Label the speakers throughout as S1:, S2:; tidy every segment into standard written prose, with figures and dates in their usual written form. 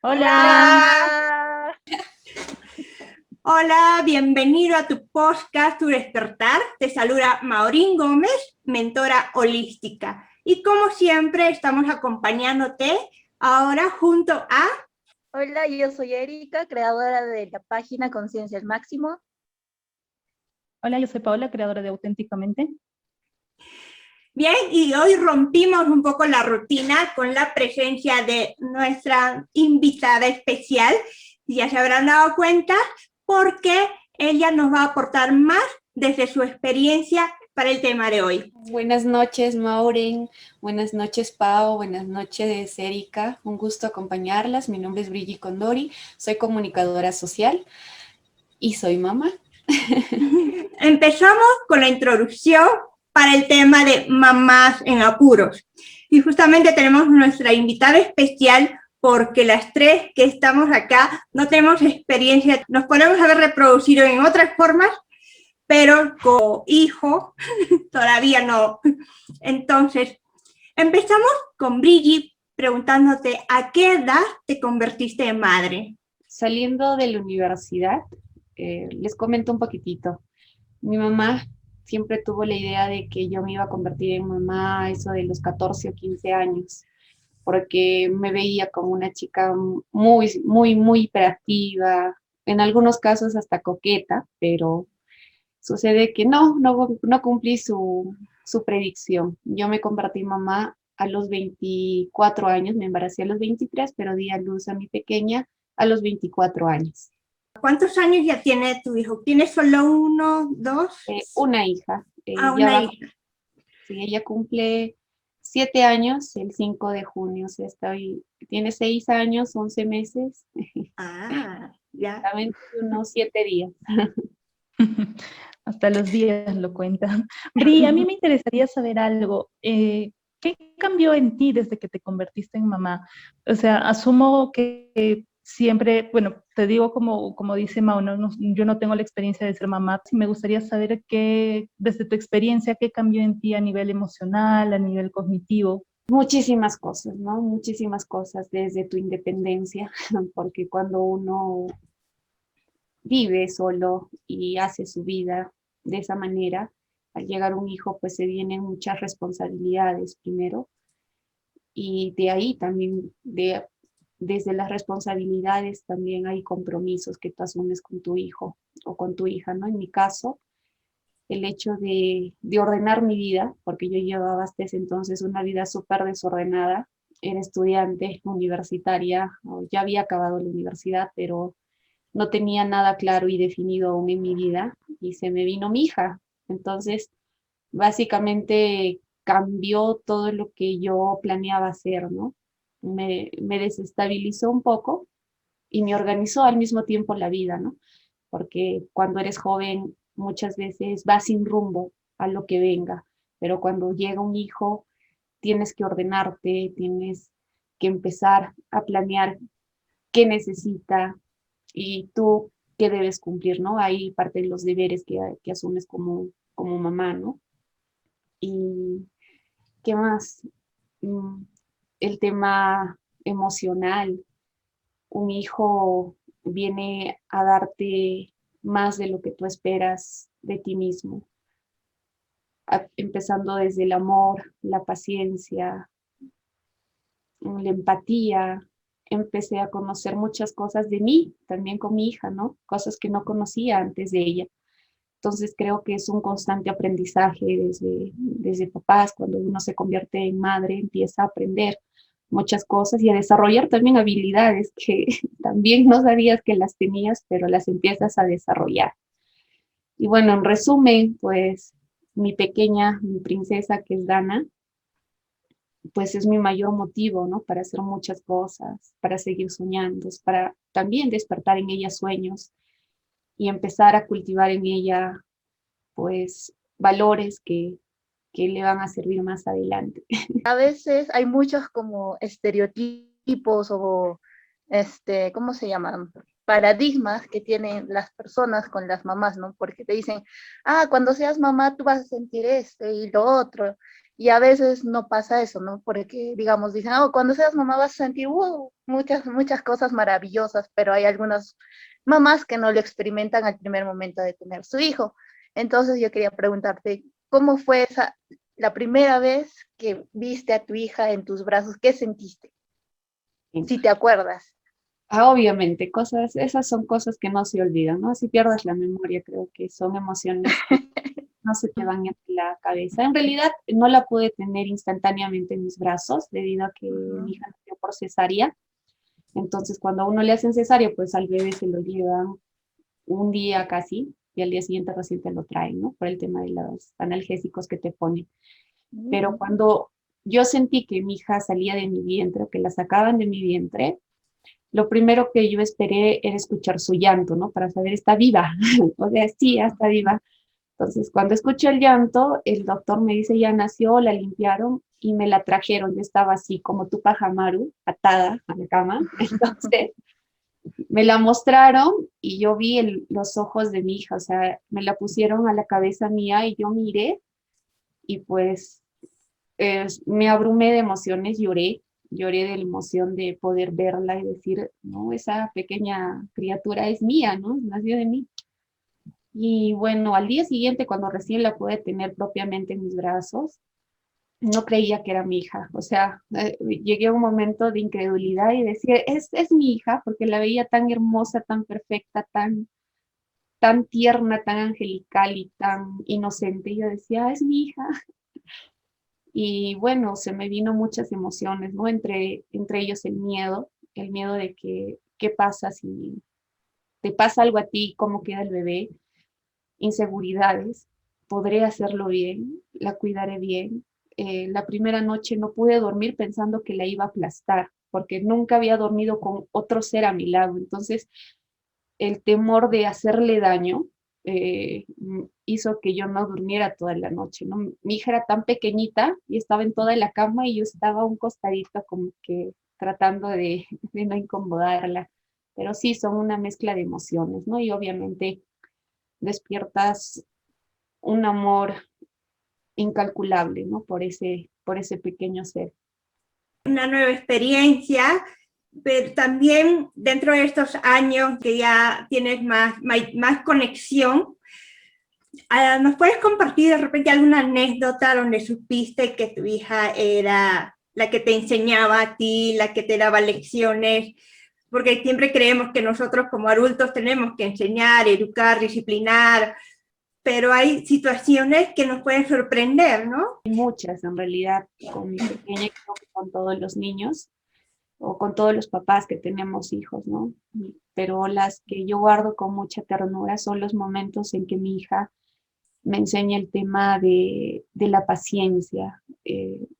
S1: Hola.
S2: Hola.
S1: Hola, bienvenido a tu podcast Tu Despertar. Te saluda Maureen Gómez, mentora holística. Y como siempre, estamos acompañándote ahora junto a...
S2: Hola, yo soy Erika, creadora de la página Conciencia al Máximo.
S3: Hola, yo soy Paola, creadora de Auténticamente.
S1: Bien, y hoy rompimos un poco la rutina con la presencia de nuestra invitada especial. Ya se habrán dado cuenta porque ella nos va a aportar más desde su experiencia para el tema de hoy.
S4: Buenas noches, Maureen. Buenas noches, Pau. Buenas noches, Erika. Un gusto acompañarlas. Mi nombre es Brigitte Condori. Soy comunicadora social y soy mamá.
S1: Empezamos con la introducción para el tema de mamás en apuros. Y justamente tenemos nuestra invitada especial porque las tres que estamos acá no tenemos experiencia. Nos podemos haber reproducido en otras formas, pero como hijo todavía no. Entonces, empezamos con Brigitte preguntándote ¿a qué edad te convertiste en madre?
S4: Saliendo de la universidad, les comento un poquitito. Mi mamá siempre tuvo la idea de que yo me iba a convertir en mamá a eso de los 14 o 15 años, porque me veía como una chica muy hiperactiva, en algunos casos hasta coqueta, pero sucede que no cumplí su predicción. Yo me convertí en mamá a los 24 años, me embaracé a los 23, pero di a luz a mi pequeña a los 24 años.
S1: ¿Cuántos años ya tiene tu hijo? ¿Tienes solo uno, dos?
S4: Una hija.
S1: Una hija.
S4: Sí, ella cumple 7 años el 5 de junio, o sea, tiene 6 años, 11 meses.
S1: Ya.
S4: También unos 7 días.
S3: Hasta los días lo cuentan. Bri, a mí me interesaría saber algo. ¿Qué cambió en ti desde que te convertiste en mamá? O sea, asumo que siempre, bueno, te digo como dice Mau, yo no tengo la experiencia de ser mamá. Me gustaría saber desde tu experiencia, qué cambió en ti a nivel emocional, a nivel cognitivo.
S4: Muchísimas cosas, ¿no? Muchísimas cosas desde tu independencia, porque cuando uno vive solo y hace su vida de esa manera, al llegar un hijo, pues se vienen muchas responsabilidades primero, y de ahí también, desde las responsabilidades también hay compromisos que tú asumes con tu hijo o con tu hija, ¿no? En mi caso, el hecho de ordenar mi vida, porque yo llevaba hasta ese entonces una vida súper desordenada, era estudiante universitaria, ya había acabado la universidad, pero no tenía nada claro y definido aún en mi vida, y se me vino mi hija. Entonces, básicamente cambió todo lo que yo planeaba hacer, ¿no? Me desestabilizó un poco y me organizó al mismo tiempo la vida, ¿no? Porque cuando eres joven muchas veces vas sin rumbo a lo que venga, pero cuando llega un hijo tienes que ordenarte, tienes que empezar a planear qué necesita y tú qué debes cumplir, ¿no? Ahí parte de los deberes que asumes como mamá, ¿no? Y qué más, Mm, el tema emocional. Un hijo viene a darte más de lo que tú esperas de ti mismo, empezando desde el amor, la paciencia, la empatía. Empecé a conocer muchas cosas de mí, también con mi hija, ¿no? Cosas que no conocía antes de ella. Entonces creo que es un constante aprendizaje desde papás. Cuando uno se convierte en madre, empieza a aprender muchas cosas y a desarrollar también habilidades que también no sabías que las tenías, pero las empiezas a desarrollar. Y bueno, en resumen, pues mi pequeña, mi princesa, que es Dana, pues es mi mayor motivo, ¿no? Para hacer muchas cosas, para seguir soñando, para también despertar en ella sueños y empezar a cultivar en ella, pues, valores que le van a servir más adelante.
S2: A veces hay muchos como estereotipos o, ¿cómo se llaman? Paradigmas que tienen las personas con las mamás, ¿no? Porque te dicen, cuando seas mamá tú vas a sentir esto y lo otro. Y a veces no pasa eso, ¿no? Porque, digamos, dicen, oh, cuando seas mamá vas a sentir muchas cosas maravillosas, pero hay algunas mamás que no lo experimentan al primer momento de tener su hijo. Entonces yo quería preguntarte, ¿cómo fue la primera vez que viste a tu hija en tus brazos? ¿Qué sentiste? Si te acuerdas.
S4: Obviamente, esas son cosas que no se olvidan, ¿no? Si pierdes la memoria, creo que son emociones que no se te van a la cabeza. En realidad, no la pude tener instantáneamente en mis brazos, debido a que mi hija nació por cesárea. Entonces, cuando a uno le hacen cesárea, pues al bebé se lo llevan un día casi, y al día siguiente recién te lo traen, ¿no? Por el tema de los analgésicos que te ponen. Pero cuando yo sentí que mi hija salía de mi vientre, o que la sacaban de mi vientre, lo primero que yo esperé era escuchar su llanto, ¿no? Para saber, ¿está viva? O sea, sí, ya está viva. Entonces, cuando escuché el llanto, el doctor me dice, ya nació, la limpiaron y me la trajeron. Yo estaba así como Tupac Amaru, atada a la cama. Entonces, me la mostraron y yo vi los ojos de mi hija, o sea, me la pusieron a la cabeza mía y yo miré y pues me abrumé de emociones, lloré de la emoción de poder verla y decir, no, esa pequeña criatura es mía, ¿no? Nació de mí. Y bueno, al día siguiente, cuando recién la pude tener propiamente en mis brazos, no creía que era mi hija. O sea, llegué a un momento de incredulidad y decía, es mi hija, porque la veía tan hermosa, tan perfecta, tan tierna, tan angelical y tan inocente. Y yo decía, es mi hija. Y bueno, se me vino muchas emociones, ¿no? Entre ellos el miedo de que, ¿qué pasa si te pasa algo a ti? ¿Cómo queda el bebé? Inseguridades, podré hacerlo bien, la cuidaré bien. La primera noche no pude dormir pensando que la iba a aplastar, porque nunca había dormido con otro ser a mi lado. Entonces, el temor de hacerle daño hizo que yo no durmiera toda la noche, ¿no? Mi hija era tan pequeñita y estaba en toda la cama y yo estaba a un costadito como que tratando de no incomodarla. Pero sí, son una mezcla de emociones, ¿no? Y obviamente despiertas un amor incalculable, ¿no? Por ese pequeño ser.
S1: Una nueva experiencia, pero también dentro de estos años que ya tienes más conexión, ¿nos puedes compartir de repente alguna anécdota donde supiste que tu hija era la que te enseñaba a ti, la que te daba lecciones? Porque siempre creemos que nosotros como adultos tenemos que enseñar, educar, disciplinar, pero hay situaciones que nos pueden sorprender, ¿no?
S4: Hay muchas, en realidad, con mi pequeña, creo que con todos los niños, o con todos los papás que tenemos hijos, ¿no? Pero las que yo guardo con mucha ternura son los momentos en que mi hija me enseña el tema de la paciencia.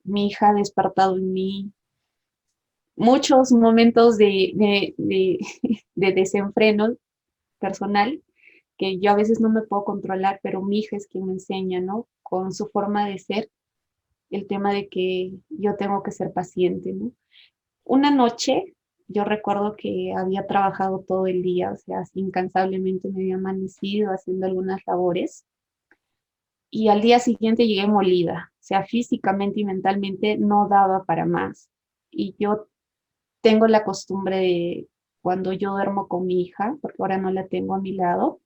S4: Mi hija ha despertado en mí muchos momentos de desenfreno personal que yo a veces no me puedo controlar, pero mi hija es quien me enseña, ¿no? Con su forma de ser, el tema de que yo tengo que ser paciente, ¿no? Una noche, yo recuerdo que había trabajado todo el día, o sea, así incansablemente me había amanecido haciendo algunas labores, y al día siguiente llegué molida, o sea, físicamente y mentalmente no daba para más. Y yo tengo la costumbre de, cuando yo duermo con mi hija, porque ahora no la tengo a mi lado,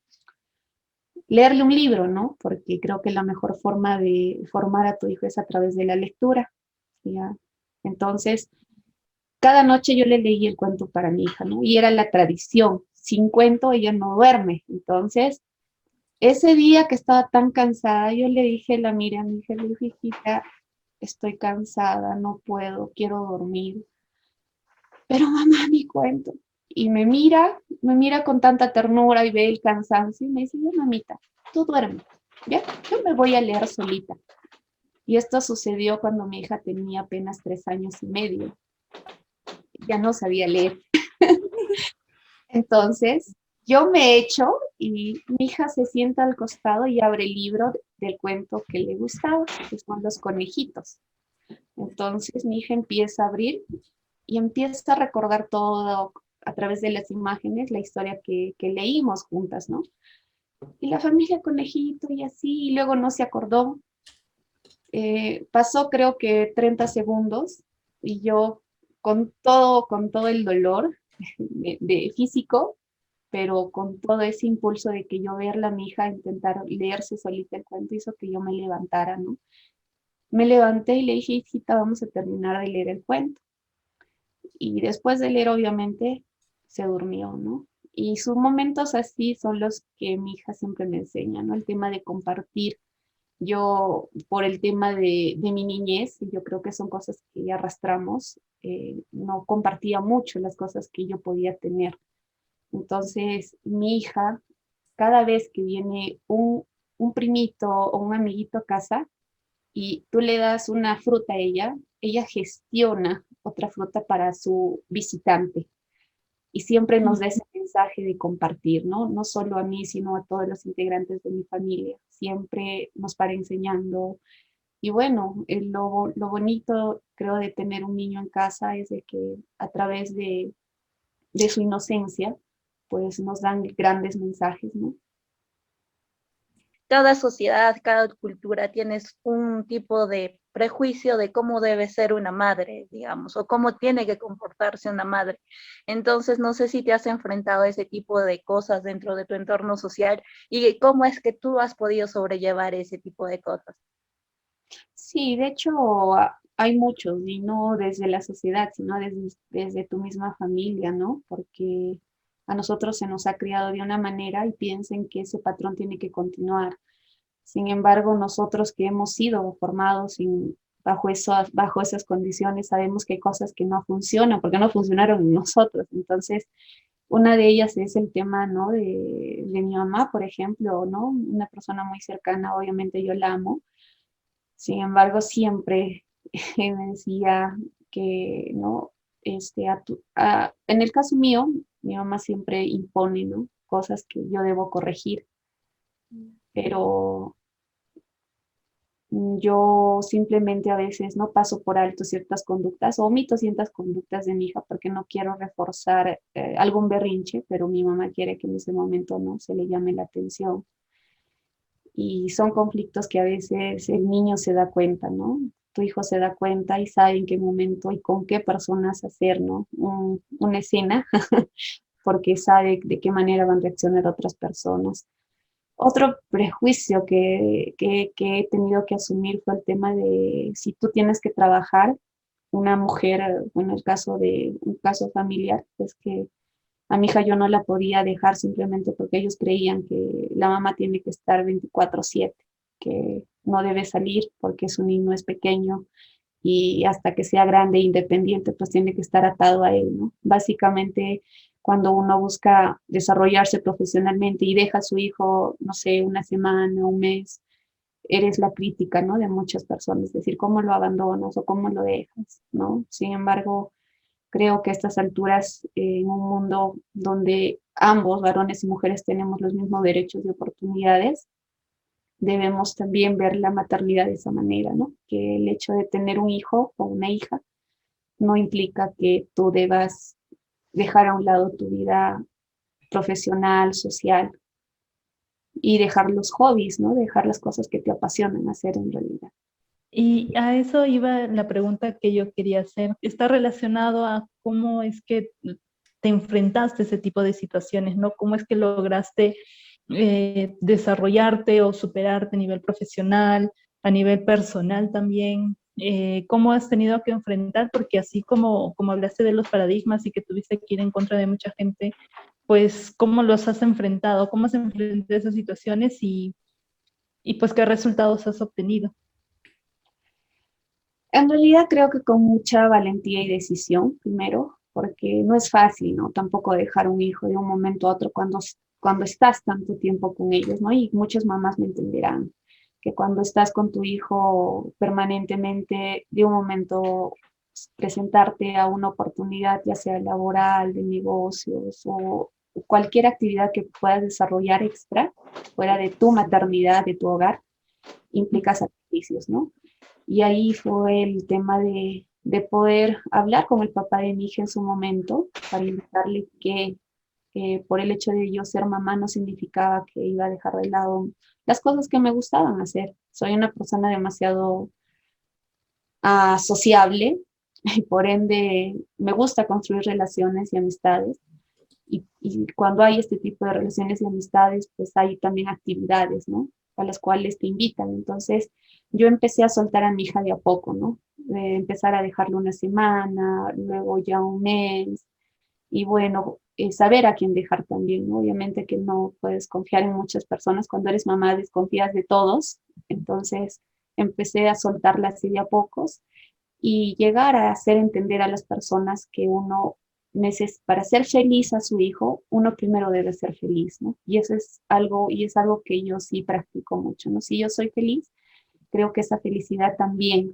S4: leerle un libro, ¿no? Porque creo que la mejor forma de formar a tu hijo es a través de la lectura, ¿ya? Entonces, cada noche yo le leí el cuento para mi hija, ¿no? Y era la tradición, sin cuento ella no duerme. Entonces, ese día que estaba tan cansada, yo le dije, la miré a mi hija, le dije, hijita, estoy cansada, no puedo, quiero dormir. Pero mamá, mi cuento. Y me mira con tanta ternura y ve el cansancio y me dice, mamita, tú duerme, ¿ya? Yo me voy a leer solita. Y esto sucedió cuando mi hija tenía apenas 3 años y medio. Ya no sabía leer. Entonces, yo me echo y mi hija se sienta al costado y abre el libro del cuento que le gustaba, que son los conejitos. Entonces, mi hija empieza a abrir y empieza a recordar todo a través de las imágenes, la historia que leímos juntas, ¿no? Y la familia conejito y así, y luego no se acordó. Pasó creo que 30 segundos y yo con todo el dolor de físico, pero con todo ese impulso de que yo verla a mi hija intentar leerse solita el cuento hizo que yo me levantara, ¿no? Me levanté y le dije, hijita, vamos a terminar de leer el cuento. Y después de leer, obviamente, se durmió, ¿no? Y sus momentos así son los que mi hija siempre me enseña, ¿no? El tema de compartir. Yo, por el tema de mi niñez, yo creo que son cosas que arrastramos, no compartía mucho las cosas que yo podía tener. Entonces, mi hija, cada vez que viene un primito o un amiguito a casa y tú le das una fruta a ella gestiona otra fruta para su visitante y siempre nos da ese mensaje de compartir, ¿no? No solo a mí, sino a todos los integrantes de mi familia. Siempre nos para enseñando. Y bueno, lo bonito, creo, de tener un niño en casa es de que a través de su inocencia, pues nos dan grandes mensajes, ¿no?
S2: Cada sociedad, cada cultura tiene un tipo de prejuicio de cómo debe ser una madre, digamos, o cómo tiene que comportarse una madre. Entonces, no sé si te has enfrentado a ese tipo de cosas dentro de tu entorno social y cómo es que tú has podido sobrellevar ese tipo de cosas.
S4: Sí, de hecho, hay muchos, y no desde la sociedad, sino desde tu misma familia, ¿no? Porque a nosotros se nos ha criado de una manera y piensen que ese patrón tiene que continuar. Sin embargo, nosotros que hemos sido formados bajo esas condiciones, sabemos que hay cosas que no funcionan, porque no funcionaron en nosotros. Entonces, una de ellas es el tema, ¿no? De mi mamá, por ejemplo, ¿no? Una persona muy cercana, obviamente yo la amo. Sin embargo, siempre me decía que, ¿no? En el caso mío, mi mamá siempre impone, ¿no? Cosas que yo debo corregir, pero yo simplemente a veces no paso por alto ciertas conductas o omito ciertas conductas de mi hija porque no quiero reforzar algún berrinche, pero mi mamá quiere que en ese momento no se le llame la atención. Y son conflictos que a veces el niño se da cuenta, ¿no? Tu hijo se da cuenta y sabe en qué momento y con qué personas hacer, ¿no? Una escena, porque sabe de qué manera van a reaccionar otras personas. Otro prejuicio que he tenido que asumir fue el tema de si tú tienes que trabajar, una mujer, bueno, el caso de un caso familiar, es que a mi hija yo no la podía dejar simplemente porque ellos creían que la mamá tiene que estar 24/7, que no debe salir porque su niño es pequeño y hasta que sea grande e independiente, pues tiene que estar atado a él, ¿no? Básicamente, cuando uno busca desarrollarse profesionalmente y deja a su hijo, no sé, una semana, un mes, eres la crítica, ¿no? De muchas personas, es decir, cómo lo abandonas o cómo lo dejas, ¿no? Sin embargo, creo que a estas alturas, en un mundo donde ambos, varones y mujeres, tenemos los mismos derechos y oportunidades, debemos también ver la maternidad de esa manera, ¿no? Que el hecho de tener un hijo o una hija no implica que tú debas dejar a un lado tu vida profesional, social y dejar los hobbies, ¿no? Dejar las cosas que te apasionan hacer en realidad.
S3: Y a eso iba la pregunta que yo quería hacer. Está relacionado a cómo es que te enfrentaste a ese tipo de situaciones, ¿no? ¿Cómo es que lograste desarrollarte o superarte a nivel profesional, a nivel personal también? ¿Cómo has tenido que enfrentar? Porque así como hablaste de los paradigmas y que tuviste que ir en contra de mucha gente, pues, ¿cómo los has enfrentado? ¿Cómo has enfrentado esas situaciones y pues qué resultados has obtenido?
S4: En realidad creo que con mucha valentía y decisión, primero, porque no es fácil, ¿no? Tampoco dejar un hijo de un momento a otro cuando estás tanto tiempo con ellos, ¿no? Y muchas mamás me entenderán que cuando estás con tu hijo permanentemente, de un momento presentarte a una oportunidad, ya sea laboral, de negocios o cualquier actividad que puedas desarrollar extra, fuera de tu maternidad, de tu hogar, implica sacrificios, ¿no? Y ahí fue el tema de poder hablar con el papá de mi hija en su momento para indicarle que por el hecho de yo ser mamá no significaba que iba a dejar de lado las cosas que me gustaban hacer. Soy una persona demasiado sociable, y por ende me gusta construir relaciones y amistades. Y cuando hay este tipo de relaciones y amistades, pues hay también actividades, ¿no? A las cuales te invitan. Entonces, yo empecé a soltar a mi hija de a poco, ¿no? Empezar a dejarlo una semana, luego ya un mes, y bueno, saber a quién dejar también, ¿no? Obviamente que no puedes confiar en muchas personas. Cuando eres mamá, desconfías de todos. Entonces, empecé a soltarla así de a pocos y llegar a hacer entender a las personas que uno para ser feliz a su hijo, uno primero debe ser feliz, ¿no? Y eso es algo, que yo sí practico mucho, ¿no? Si yo soy feliz, creo que esa felicidad también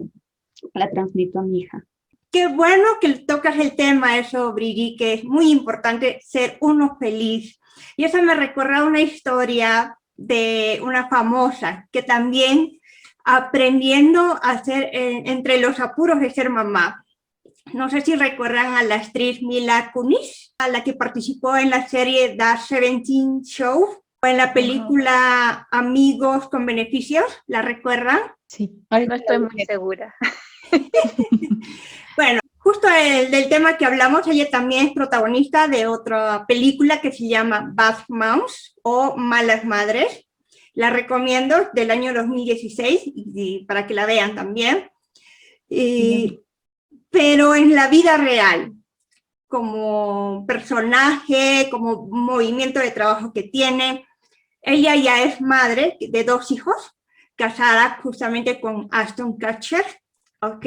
S4: la transmito a mi hija.
S1: Qué bueno que tocas el tema eso, Brigitte, que es muy importante ser uno feliz. Y eso me recuerda a una historia de una famosa que también aprendiendo a hacer entre los apuros de ser mamá. No sé si recuerdan a la actriz Mila Kunis, a la que participó en la serie The 17 Show o en la película Amigos con Beneficios. ¿La recuerdan?
S3: Sí.
S2: No estoy muy segura.
S1: Bueno, justo del tema que hablamos, ella también es protagonista de otra película que se llama Bad Moms o Malas Madres. La recomiendo, del año 2016, y para que la vean también. Pero en la vida real, como personaje, como movimiento de trabajo que tiene, ella ya es madre de 2 hijos, casada justamente con Ashton Kutcher, ¿ok?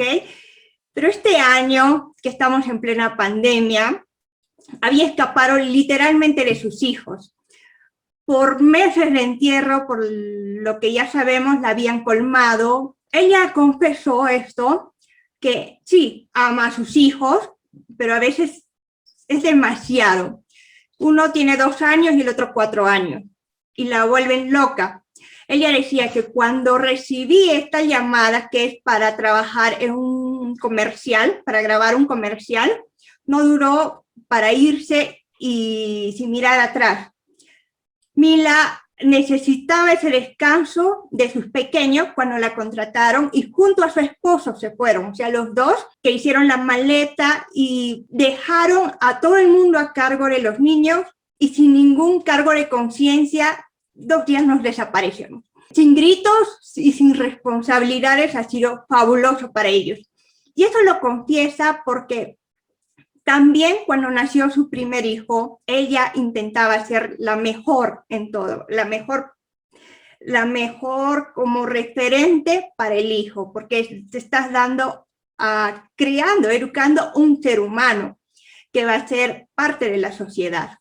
S1: Pero este año, que estamos en plena pandemia, había escapado literalmente de sus hijos. Por meses de entierro, por lo que ya sabemos, la habían colmado. Ella confesó esto, que sí, ama a sus hijos, pero a veces es demasiado. Uno tiene 2 años y el otro 4 años, y la vuelven loca. Ella decía que cuando recibí esta llamada, que es para trabajar en un comercial, para grabar un comercial, no duró para irse y sin mirar atrás. Mila necesitaba ese descanso de sus pequeños cuando la contrataron y junto a su esposo se fueron, o sea, los dos que hicieron la maleta y dejaron a todo el mundo a cargo de los niños y sin ningún cargo de conciencia, 2 días nos desaparecieron. Sin gritos y sin responsabilidades, ha sido fabuloso para ellos. Y eso lo confiesa porque también cuando nació su primer hijo, ella intentaba ser la mejor en todo, la mejor como referente para el hijo, porque te estás creando, educando un ser humano que va a ser parte de la sociedad.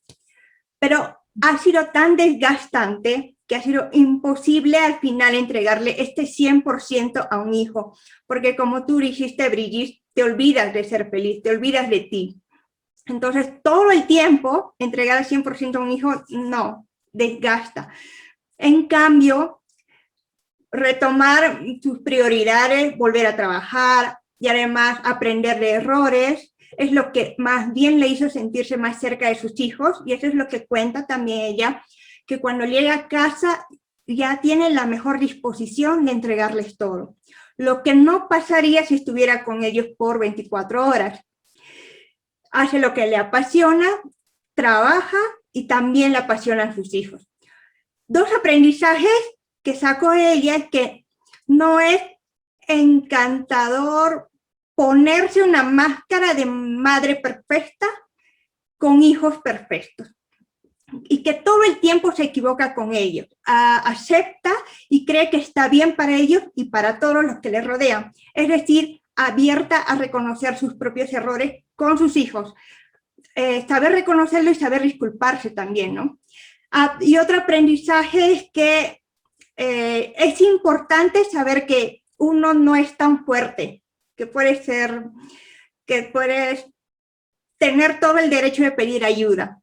S1: Pero ha sido tan desgastante que ha sido imposible al final entregarle este 100% a un hijo, porque como tú dijiste, Brigitte, te olvidas de ser feliz, te olvidas de ti. Entonces, todo el tiempo, entregar al 100% a un hijo, no, desgasta. En cambio, retomar tus prioridades, volver a trabajar y además aprender de errores, es lo que más bien le hizo sentirse más cerca de sus hijos, y eso es lo que cuenta también ella, que cuando llega a casa ya tiene la mejor disposición de entregarles todo, lo que no pasaría si estuviera con ellos por 24 horas. Hace lo que le apasiona, trabaja y también le apasionan sus hijos. 2 aprendizajes que sacó ella es que no es encantador ponerse una máscara de madre perfecta con hijos perfectos y que todo el tiempo se equivoca con ellos, acepta y cree que está bien para ellos y para todos los que le rodean, es decir, abierta a reconocer sus propios errores con sus hijos, saber reconocerlo y saber disculparse también, ¿no? Y otro aprendizaje es que es importante saber que uno no es tan fuerte, que puedes tener todo el derecho de pedir ayuda.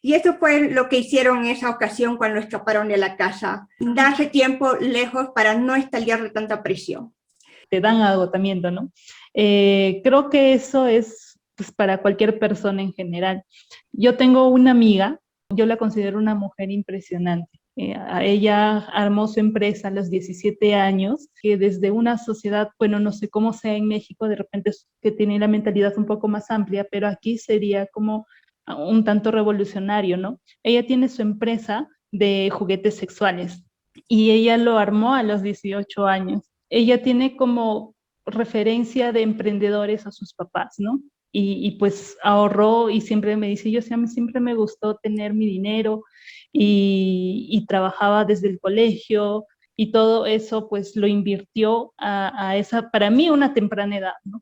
S1: Y eso fue lo que hicieron en esa ocasión cuando escaparon de la casa, darse tiempo lejos para no estallar de tanta presión.
S3: Te dan agotamiento, ¿no? Creo que eso es pues, para cualquier persona en general. Yo tengo una amiga, yo la considero una mujer impresionante. Ella armó su empresa a los 17 años, que desde una sociedad, bueno, no sé cómo sea en México, de repente es que tiene la mentalidad un poco más amplia, pero aquí sería como un tanto revolucionario, ¿no? Ella tiene su empresa de juguetes sexuales y ella lo armó a los 18 años. Ella tiene como referencia de emprendedores a sus papás, ¿no? Y pues ahorró y siempre me dice, a mí siempre me gustó tener mi dinero y trabajaba desde el colegio y todo eso pues lo invirtió a esa, para mí una temprana edad, ¿no?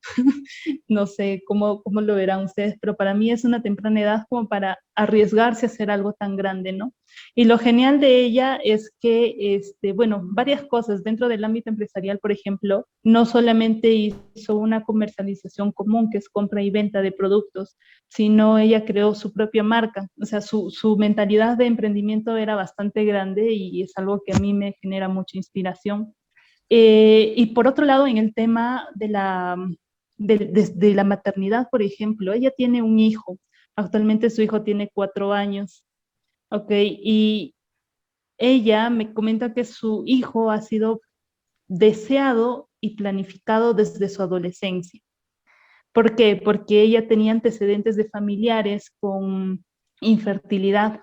S3: No sé cómo lo verán ustedes, pero para mí es una temprana edad como para arriesgarse a hacer algo tan grande, ¿no? Y lo genial de ella es que, bueno, varias cosas dentro del ámbito empresarial, por ejemplo, no solamente hizo una comercialización común, que es compra y venta de productos, sino ella creó su propia marca. O sea, su mentalidad de emprendimiento era bastante grande y es algo que a mí me genera mucha inspiración. Y por otro lado, en el tema de la maternidad, por ejemplo, ella tiene un hijo. Actualmente su hijo tiene 4 años. Ok, y ella me comenta que su hijo ha sido deseado y planificado desde su adolescencia. ¿Por qué? Porque ella tenía antecedentes de familiares con infertilidad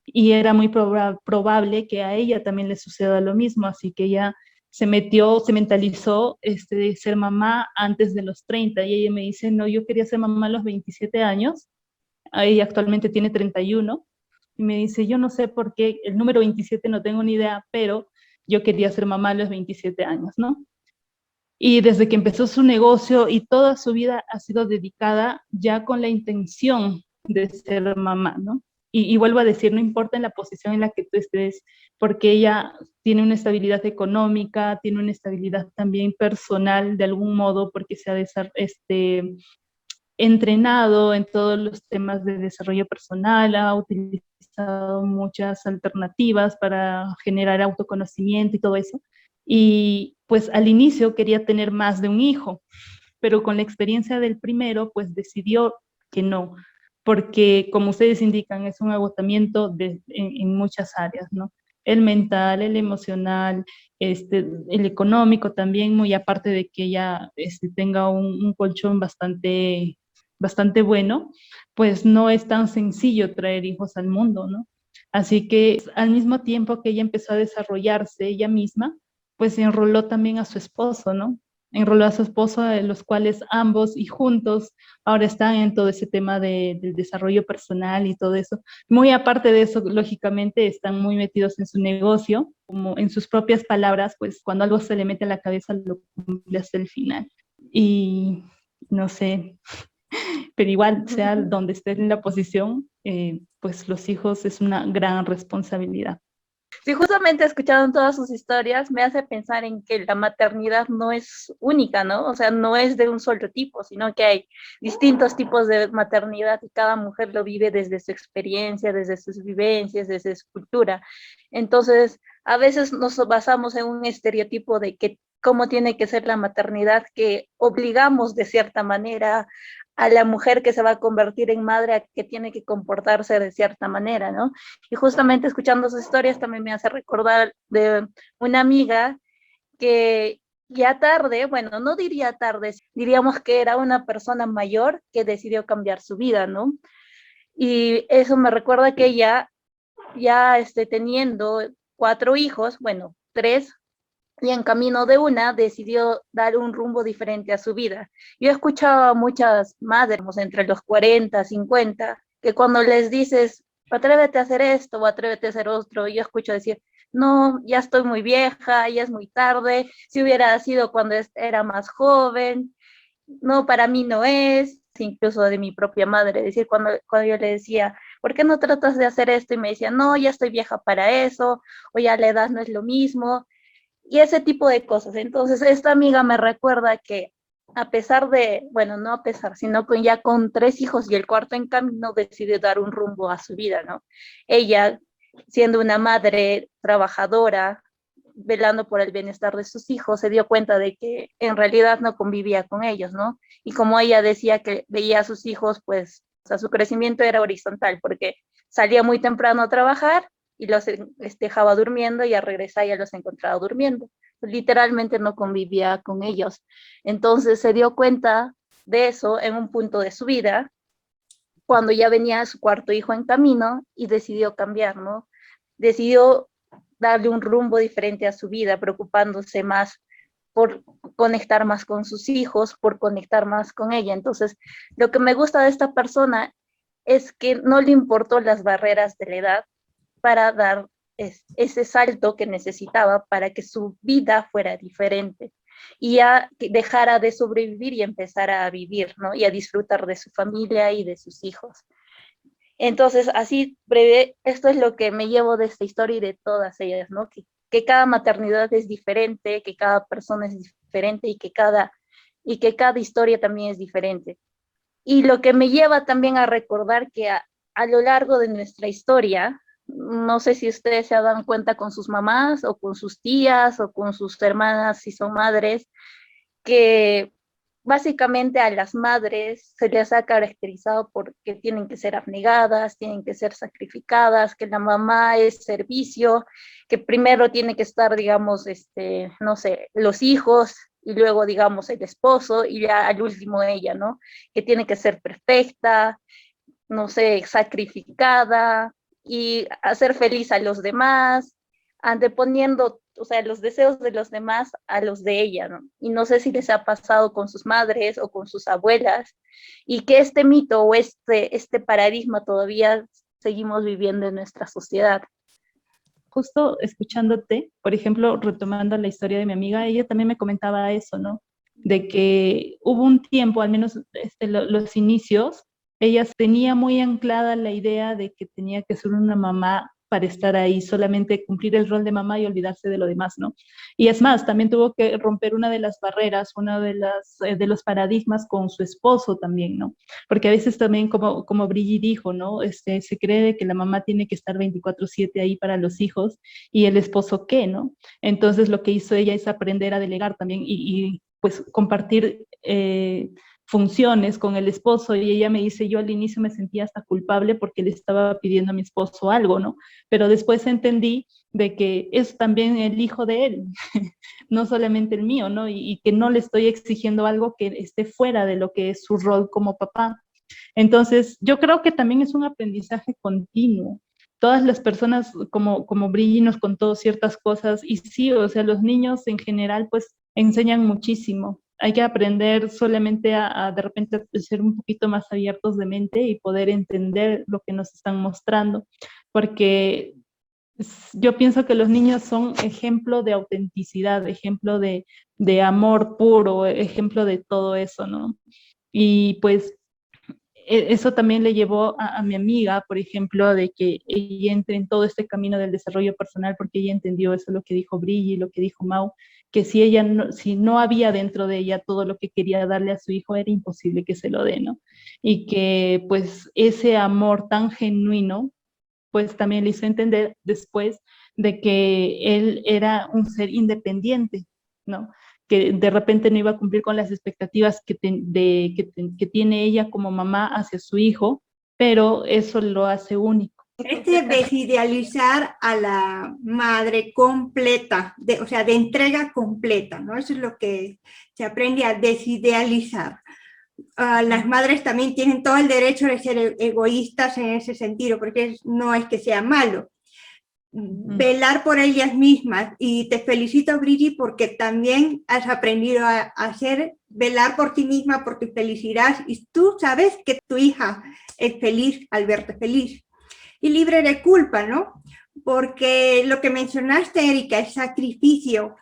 S3: y era muy probable que a ella también le suceda lo mismo, así que ella se mentalizó de ser mamá antes de los 30 y ella me dice, no, yo quería ser mamá a los 27 años, ella actualmente tiene 31 y me dice, yo no sé por qué el número 27 no tengo ni idea, pero yo quería ser mamá a los 27 años, ¿no? Y desde que empezó su negocio y toda su vida ha sido dedicada ya con la intención de ser mamá, ¿no? Y vuelvo a decir, no importa en la posición en la que tú estés, porque ella tiene una estabilidad económica, tiene una estabilidad también personal de algún modo, porque se ha entrenado en todos los temas de desarrollo personal, ha utilizado muchas alternativas para generar autoconocimiento y todo eso. Y pues al inicio quería tener más de un hijo, pero con la experiencia del primero, pues decidió que no, porque como ustedes indican, es un agotamiento en muchas áreas, ¿no? El mental, el emocional, el económico también, muy aparte de que ella tenga un colchón bastante bueno, pues no es tan sencillo traer hijos al mundo, ¿no? Así que al mismo tiempo que ella empezó a desarrollarse ella misma, pues enroló también a su esposo, ¿no? Enroló a su esposo, de los cuales ambos y juntos ahora están en todo ese tema del desarrollo personal y todo eso. Muy aparte de eso, lógicamente, están muy metidos en su negocio, como en sus propias palabras, pues cuando algo se le mete a la cabeza lo cumple hasta el final. Y no sé, pero igual, sea donde estés en la posición, pues los hijos es una gran responsabilidad.
S2: Sí, justamente escuchando todas sus historias me hace pensar en que la maternidad no es única, ¿no? O sea, no es de un solo tipo, sino que hay distintos tipos de maternidad y cada mujer lo vive desde su experiencia, desde sus vivencias, desde su cultura. Entonces, a veces nos basamos en un estereotipo de que cómo tiene que ser la maternidad, que obligamos de cierta manera a la mujer que se va a convertir en madre a que tiene que comportarse de cierta manera, ¿no? Y justamente escuchando sus historias también me hace recordar de una amiga que ya tarde, bueno, no diría tarde, diríamos que era una persona mayor que decidió cambiar su vida, ¿no? Y eso me recuerda que ella ya teniendo 4 hijos, bueno, 3, y en camino de una decidió dar un rumbo diferente a su vida. Yo he escuchado a muchas madres entre los 40, 50, que cuando les dices, atrévete a hacer esto o atrévete a hacer otro, yo escucho decir, no, ya estoy muy vieja, ya es muy tarde, si hubiera sido cuando era más joven, no, para mí no es, incluso de mi propia madre, decir, cuando yo le decía, ¿por qué no tratas de hacer esto? Y me decía, no, ya estoy vieja para eso, o ya la edad no es lo mismo, y ese tipo de cosas. Entonces, esta amiga me recuerda que a pesar de, bueno, no a pesar, sino ya con 3 hijos y el cuarto en camino, decidió dar un rumbo a su vida, ¿no? Ella, siendo una madre trabajadora, velando por el bienestar de sus hijos, se dio cuenta de que en realidad no convivía con ellos, ¿no? Y como ella decía que veía a sus hijos, pues, o sea, su crecimiento era horizontal, porque salía muy temprano a trabajar y los dejaba durmiendo y al regresar ya los encontraba durmiendo. Literalmente no convivía con ellos. Entonces se dio cuenta de eso en un punto de su vida, cuando ya venía su cuarto hijo en camino y decidió cambiar, ¿no? Decidió darle un rumbo diferente a su vida, preocupándose más por conectar más con sus hijos, por conectar más con ella. Entonces, lo que me gusta de esta persona es que no le importó las barreras de la edad para dar ese salto que necesitaba para que su vida fuera diferente y ya dejara de sobrevivir y empezara a vivir, ¿no? Y a disfrutar de su familia y de sus hijos. Entonces, así breve, esto es lo que me llevo de esta historia y de todas ellas, ¿no? Que cada maternidad es diferente, que cada persona es diferente y que cada historia también es diferente. Y lo que me lleva también a recordar que a lo largo de nuestra historia, no sé si ustedes se dan cuenta con sus mamás o con sus tías o con sus hermanas si son madres, que básicamente a las madres se les ha caracterizado porque tienen que ser abnegadas, tienen que ser sacrificadas, que la mamá es servicio, que primero tiene que estar, digamos, no sé, los hijos y luego, digamos, el esposo y ya al último ella, ¿no? Que tiene que ser perfecta, no sé, sacrificada y hacer feliz a los demás, anteponiendo, o sea, los deseos de los demás a los de ella, ¿no? Y no sé si les ha pasado con sus madres o con sus abuelas, y que este mito o este paradigma todavía seguimos viviendo en nuestra sociedad.
S3: Justo escuchándote, por ejemplo, retomando la historia de mi amiga, ella también me comentaba eso, ¿no? De que hubo un tiempo, al menos los inicios, ella tenía muy anclada la idea de que tenía que ser una mamá para estar ahí, solamente cumplir el rol de mamá y olvidarse de lo demás, ¿no? Y es más, también tuvo que romper una de las barreras, uno de los paradigmas con su esposo también, ¿no? Porque a veces también, como Brigitte dijo, ¿no? Se cree de que la mamá tiene que estar 24/7 ahí para los hijos y el esposo, ¿qué, no? Entonces lo que hizo ella es aprender a delegar también y pues compartir funciones con el esposo, y ella me dice, yo al inicio me sentía hasta culpable porque le estaba pidiendo a mi esposo algo, ¿no? Pero después entendí de que es también el hijo de él, no solamente el mío, ¿no? Y que no le estoy exigiendo algo que esté fuera de lo que es su rol como papá. Entonces, yo creo que también es un aprendizaje continuo. Todas las personas, como Brigitte nos contó ciertas cosas, y sí, o sea, los niños en general, pues, enseñan muchísimo. Hay que aprender solamente a de repente ser un poquito más abiertos de mente y poder entender lo que nos están mostrando, porque yo pienso que los niños son ejemplo de autenticidad, ejemplo de amor puro, ejemplo de todo eso, ¿no? Y pues eso también le llevó a mi amiga, por ejemplo, de que ella entre en todo este camino del desarrollo personal, porque ella entendió eso, lo que dijo Brigitte, lo que dijo Mau, que si no había dentro de ella todo lo que quería darle a su hijo, era imposible que se lo dé, ¿no? Y que pues ese amor tan genuino, pues también le hizo entender después de que él era un ser independiente, ¿no? Que de repente no iba a cumplir con las expectativas que tiene ella como mamá hacia su hijo, pero eso lo hace único.
S1: Desidealizar a la madre completa, o sea, de entrega completa, ¿no? Eso es lo que se aprende a desidealizar. Las madres también tienen todo el derecho de ser egoístas en ese sentido, porque no es que sea malo. Velar por ellas mismas, y te felicito, Brigitte, porque también has aprendido a hacer, velar por ti misma, por tu felicidad, y tú sabes que tu hija es feliz al verte feliz y libre de culpa, ¿no? Porque lo que mencionaste, Erika, es sacrificio.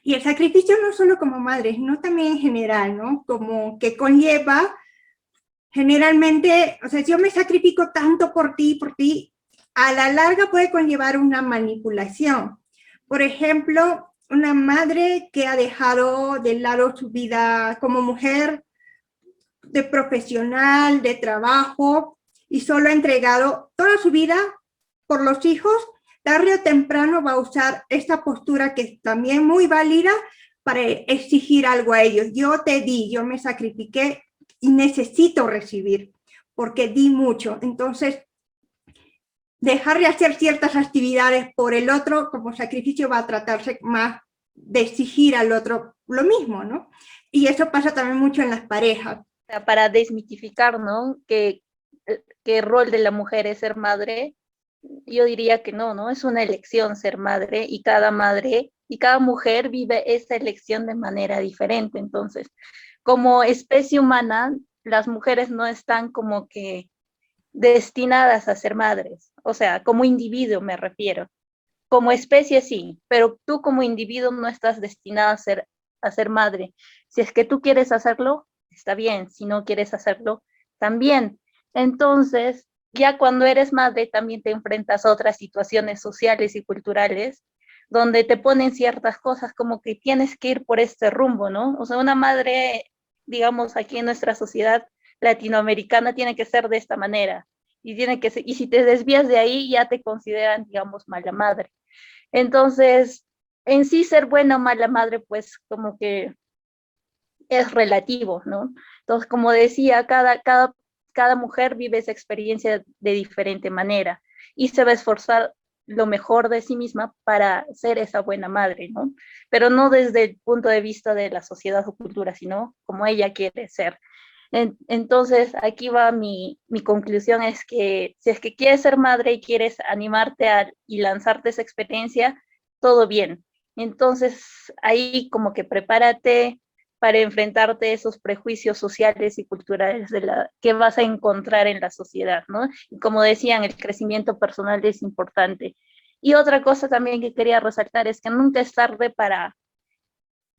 S1: Y el sacrificio no solo como madre, sino también en general, ¿no? Como que conlleva, generalmente, o sea, si yo me sacrifico tanto por ti, a la larga puede conllevar una manipulación. Por ejemplo, una madre que ha dejado de lado su vida como mujer, de profesional, de trabajo, y solo ha entregado toda su vida por los hijos, tarde o temprano va a usar esta postura, que es también muy válida, para exigir algo a ellos. Yo te di, yo me sacrifiqué y necesito recibir, porque di mucho. Entonces, dejar de hacer ciertas actividades por el otro como sacrificio va a tratarse más de exigir al otro lo mismo, ¿no? Y eso pasa también mucho en las parejas.
S2: Para desmitificar, ¿no? Que el rol de la mujer es ser madre, yo diría que no, ¿no? Es una elección ser madre y cada mujer vive esa elección de manera diferente. Entonces, como especie humana, las mujeres no están como que destinadas a ser madres, o sea, como individuo me refiero. Como especie sí, pero tú como individuo no estás destinada a ser madre. Si es que tú quieres hacerlo, está bien. Si no quieres hacerlo, también. Entonces, ya cuando eres madre, también te enfrentas a otras situaciones sociales y culturales donde te ponen ciertas cosas como que tienes que ir por este rumbo, ¿no? O sea, una madre, digamos, aquí en nuestra sociedad latinoamericana tiene que ser de esta manera. Y si te desvías de ahí, ya te consideran, digamos, mala madre. Entonces, en sí ser buena o mala madre, pues como que es relativo, ¿no? Entonces, como decía, cada mujer vive esa experiencia de diferente manera y se va a esforzar lo mejor de sí misma para ser esa buena madre, ¿no? Pero no desde el punto de vista de la sociedad o cultura, sino como ella quiere ser. Entonces, aquí va mi conclusión, es que si es que quieres ser madre y quieres animarte y lanzarte esa experiencia, todo bien. Entonces, ahí como que prepárate para enfrentarte a esos prejuicios sociales y culturales que vas a encontrar en la sociedad, ¿no? Y como decían, el crecimiento personal es importante. Y otra cosa también que quería resaltar es que nunca es tarde para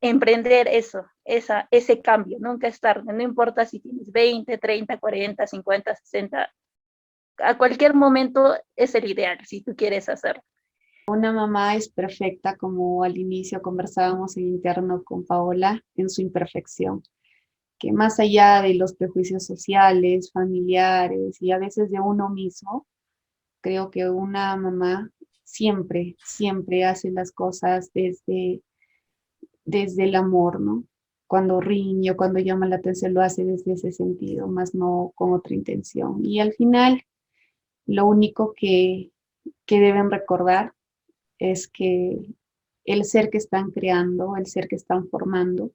S2: emprender ese cambio, nunca es tarde, no importa si tienes 20, 30, 40, 50, 60, a cualquier momento es el ideal si tú quieres hacerlo.
S4: Una mamá es perfecta, como al inicio conversábamos en interno con Paola, en su imperfección, que más allá de los prejuicios sociales, familiares y a veces de uno mismo, creo que una mamá siempre, siempre hace las cosas desde el amor, ¿no? Cuando riñe o cuando llama la atención lo hace desde ese sentido, más no con otra intención. Y al final, lo único que deben recordar es que el ser que están creando, el ser que están formando,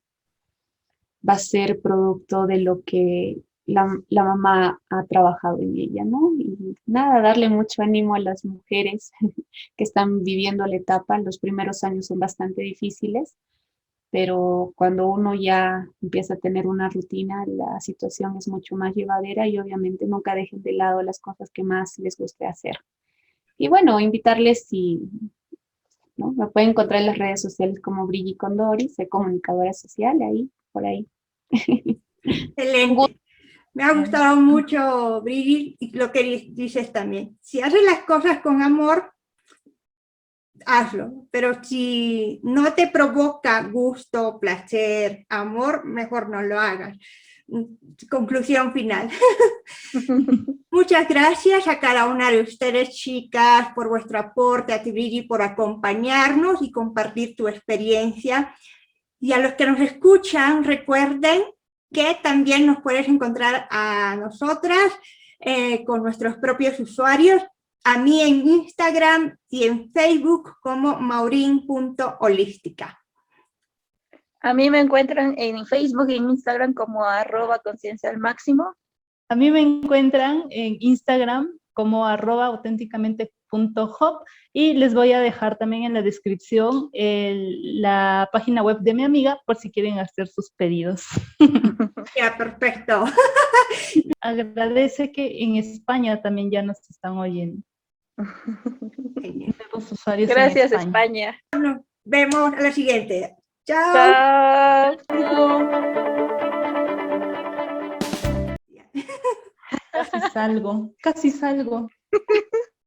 S4: va a ser producto de lo que la mamá ha trabajado en ella, ¿no? Y nada, darle mucho ánimo a las mujeres que están viviendo la etapa. Los primeros años son bastante difíciles, pero cuando uno ya empieza a tener una rutina, la situación es mucho más llevadera y obviamente nunca dejen de lado las cosas que más les guste hacer. Y bueno, invitarles si, ¿no? Me pueden encontrar en las redes sociales como Brigi Condori, soy comunicadora social, ahí, por ahí.
S1: Excelente. Me ha gustado mucho, Brigitte, y lo que dices también. Si haces las cosas con amor, hazlo. Pero si no te provoca gusto, placer, amor, mejor no lo hagas. Conclusión final. Muchas gracias a cada una de ustedes, chicas, por vuestro aporte, a ti, Brigitte, por acompañarnos y compartir tu experiencia. Y a los que nos escuchan, recuerden que también nos puedes encontrar a nosotras con nuestros propios usuarios, a mí en Instagram y en Facebook como maurin.holística.
S2: A mí me encuentran en Facebook y en Instagram como @concienciaalmáximo.
S3: A mí me encuentran en Instagram como @auténticamente.hub y les voy a dejar también en la descripción la página web de mi amiga por si quieren hacer sus pedidos.
S1: Ya, perfecto.
S3: Agradece que en España también ya nos están oyendo. Nuevos usuarios
S2: Gracias,
S3: en España.
S2: España.
S1: Vemos a la siguiente. Chao.
S2: Chao.
S3: Casi salgo.